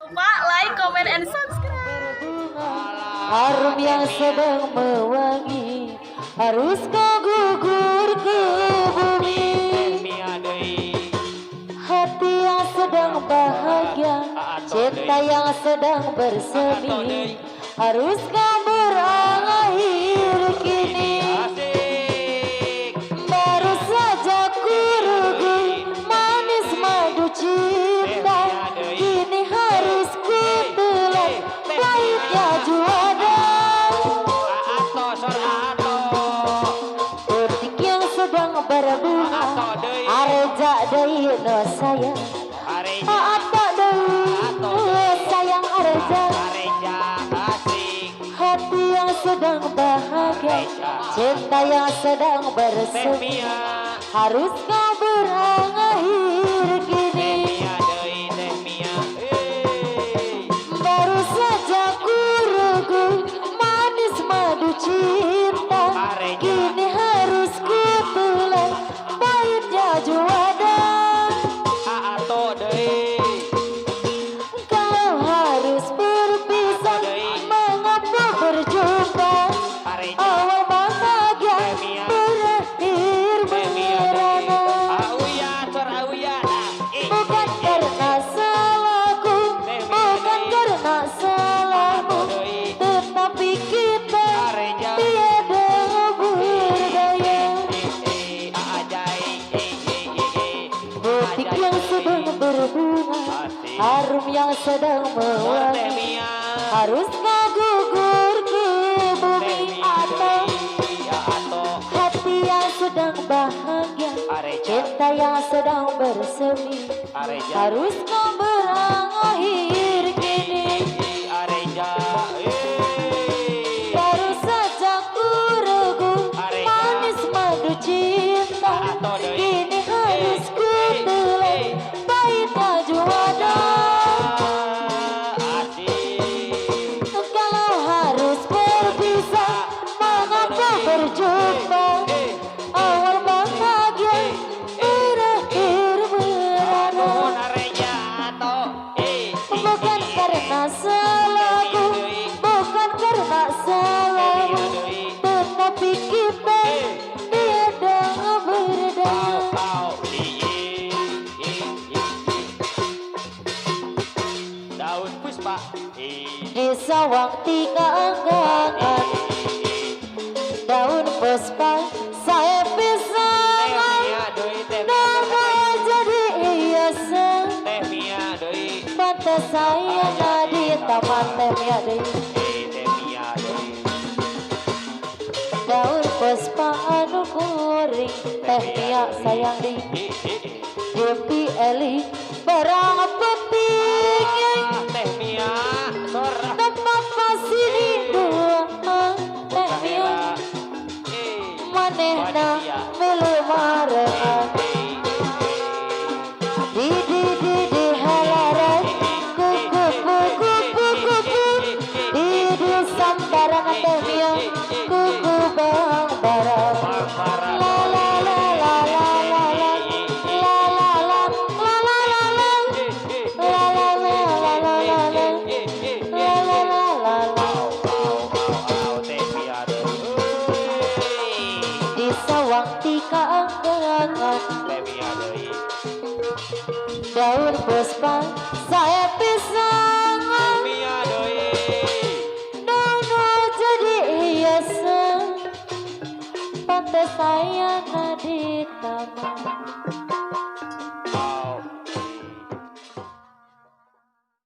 lupa like, comment, and subscribe. Harum yang sedang mewangi, harus kau gugur ke bumi. Hati yang sedang bahagia, cinta yang sedang bersemi, harus kau berakhir kini. Baru saja ku rugi manis madu cinta, kini harus ku telan pahitnya juara. Detik yang sedang berbunga, areja deui no sayang, apa deui sayang areja. Hati yang sedang bahagia, cinta yang sedang bersemi, harus kau berakhir kini. Baru saja ku rugi manis madu cinta, kini harus ku telan pahitnya juara. Kalau harus berpisah, mengapa berjumpa? Awal bahagia berakhir merana. Bukan karena salahku, bukan karena salahmu, tetapi kita tiada berdaya. Detik yang sedang berbunga, harum yang sedang mewangi, harus kau gugur ke bumi. Atau hati yang sedang bahagia, cinta yang sedang bersemi, harus kau berakhir kini. Baru saja ku rugi manis madu cinta, kini harus ku telan pahitnya juara. Kalau harus berpisah, mengapa berjumpa? Awal bahagia berakhir merana. Bukan karena salahku, bukan karena salahmu, tetapi kita tiada berdaya. Daun puspa Di sawang tiga anggangan, daun puspa saya pisang, nama jadi hiasan. Pantai saya di taman temia deui. Daun puspa anu kuring, teh mia sayang di Depi Eli barang peting. Tempat pasti di dua teh mia, manehna milu marengan. Di halaran kuku di sambaran teh mia, kuku bang barang. La la la la la la la la la la la la la la la la la la la la. Di sawang tiga anggangan, daun puspa saya pisang, daun jadi hiasan. Pantai saya di taman.